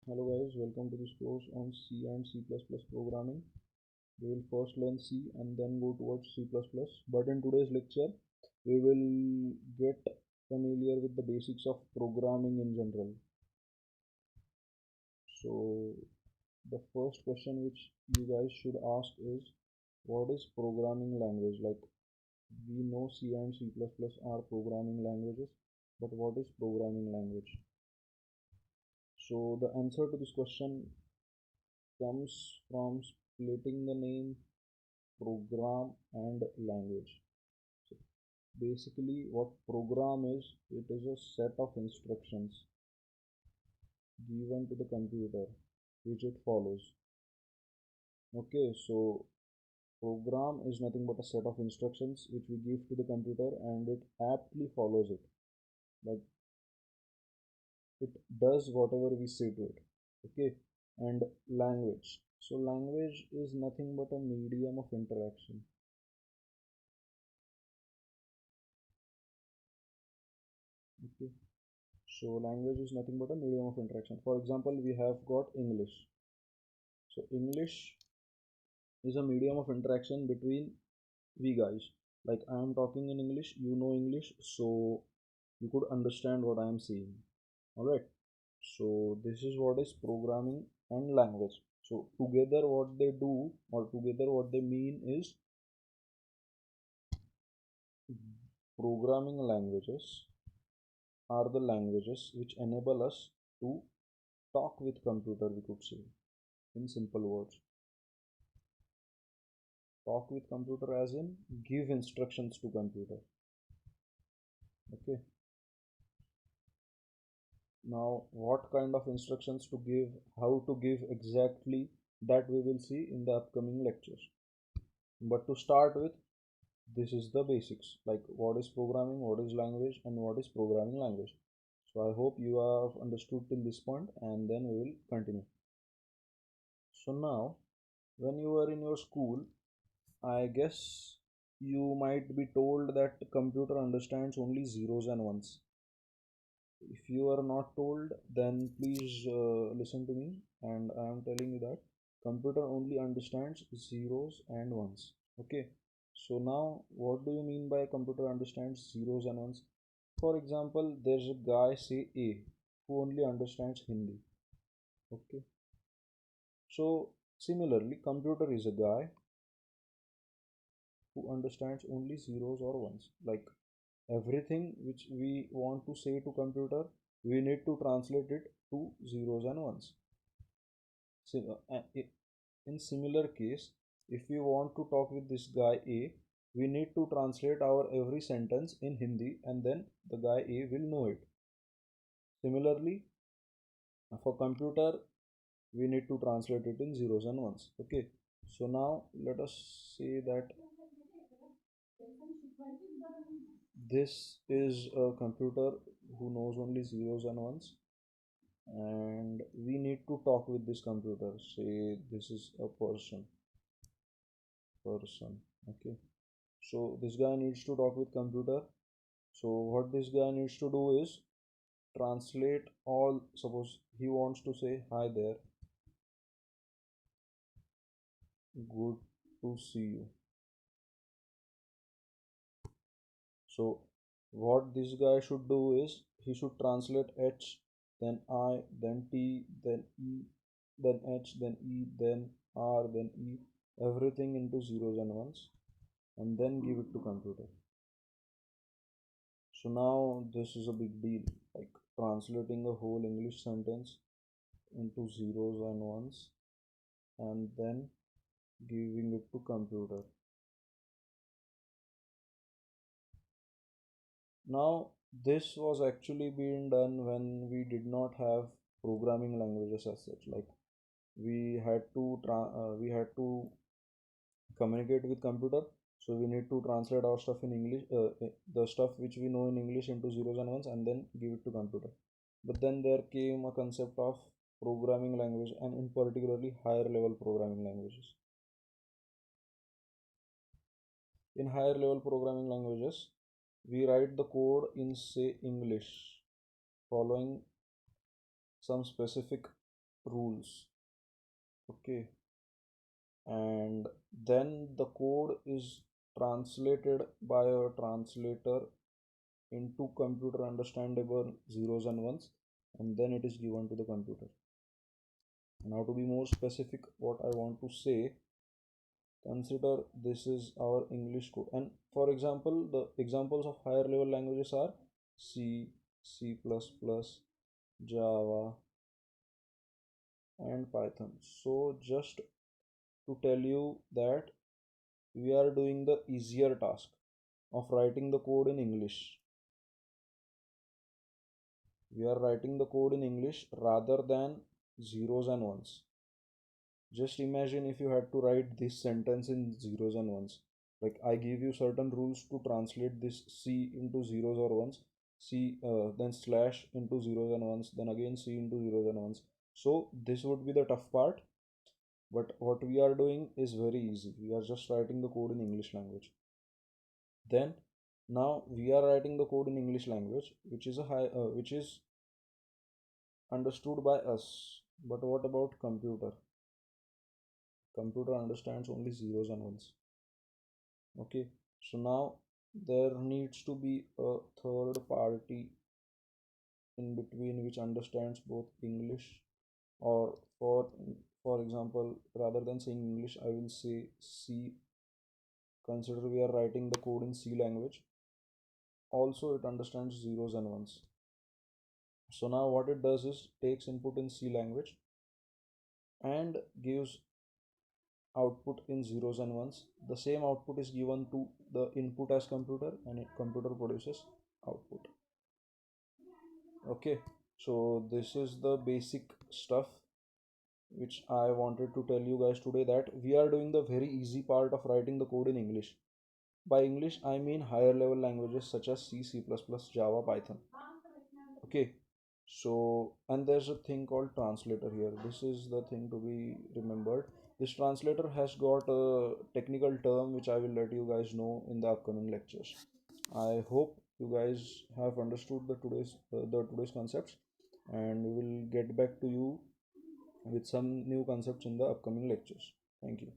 Hello guys, welcome to this course on C and C++ programming. We will first learn C and then go towards C++. But in today's lecture, we will get familiar with the basics of programming in general. So the first question which you guys should ask is, what is programming language? Like, we know C and C++ are programming languages, but what is programming language? So the answer to this question comes from splitting the name program and language. So basically what program is, it is a set of instructions given to the computer which it follows. Okay, so program is nothing but a set of instructions which we give to the computer and it aptly follows it. Like, it does whatever we say to it. Okay, and language. So language is nothing but a medium of interaction. Okay, so language is nothing but a medium of interaction. For example, we have got English. So English is a medium of interaction between we guys. Like, I am talking in English, you know English, so you could understand what I am saying. Alright. So this is what is programming and language. So together what they do, or together what they mean is, programming languages are the languages which enable us to talk with computer, we could say, in simple words. Talk with computer as in give instructions to computer. Okay, now what kind of instructions to give, how to give exactly, that we will see in the upcoming lectures. But to start with, this is the basics, like what is programming, what is language, and what is programming language. So I hope you have understood till this point, and then we will continue. So now, when you were in your school, I guess you might be told that computer understands only zeros and ones. If you are not told, then please listen to me, and I am telling you that computer only understands zeros and ones. Okay, so now what do you mean by computer understands zeros and ones? For example, there's a guy, say A, who only understands Hindi. Okay, so similarly computer is a guy who understands only zeros or ones. Like, everything which we want to say to computer, we need to translate it to zeros and ones. So, in similar case, if we want to talk with this guy A, we need to translate our every sentence in Hindi, and then the guy A will know it. Similarly, for computer, we need to translate it in zeros and ones. Okay, so now let us say that this is a computer who knows only zeros and ones, and we need to talk with this computer. Say this is a person. Okay, so this guy needs to talk with computer. So what this guy needs to do is translate all. Suppose he wants to say, hi there, good to see you. So what this guy should do is, he should translate H, then I, then T, then E, then H, then E, then R, then E, everything into zeros and ones, and then give it to computer. So now this is a big deal, like translating a whole English sentence into zeros and ones and then giving it to computer. Now this was actually being done when we did not have programming languages as such. Like, we had to communicate with computer, so we need to translate our stuff in English, the stuff which we know in English, into zeros and ones, and then give it to computer. But then there came a concept of programming language, and in particularly higher level programming languages. In higher level programming languages, we write the code in, say, English, following some specific rules. Okay, and then the code is translated by a translator into computer understandable zeros and ones, and then it is given to the computer. Now to be more specific, what I want to say, consider this is our English code, and for example the examples of higher level languages are C, C++, Java, and Python. So just to tell you that we are doing the easier task of writing the code in English. We are writing the code in English rather than zeros and ones. Just imagine if you had to write this sentence in zeros and ones. Like I give you certain rules to translate this C into zeros or ones, C then slash into zeros and ones, then again C into zeros and ones. So this would be the tough part. But what we are doing is very easy. We are just writing the code in English language. Then now we are writing the code in English language, which is understood by us. But what about computer? Computer understands only zeros and ones. Okay, so now there needs to be a third party in between which understands both English, or for example, rather than saying English, I will say C. Consider we are writing the code in C language. Also, it understands zeros and ones. So now what it does is takes input in C language and gives output in zeros and ones. The same output is given to the input as computer, and computer produces output. Okay, so this is the basic stuff which I wanted to tell you guys today, that we are doing the very easy part of writing the code in English. By English, I mean higher level languages such as C, C++, Java, Python. Okay, so and there's a thing called translator here. This is the thing to be remembered. This translator has got a technical term which I will let you guys know in the upcoming lectures. I hope you guys have understood the today's concepts, and we will get back to you with some new concepts in the upcoming lectures. Thank you.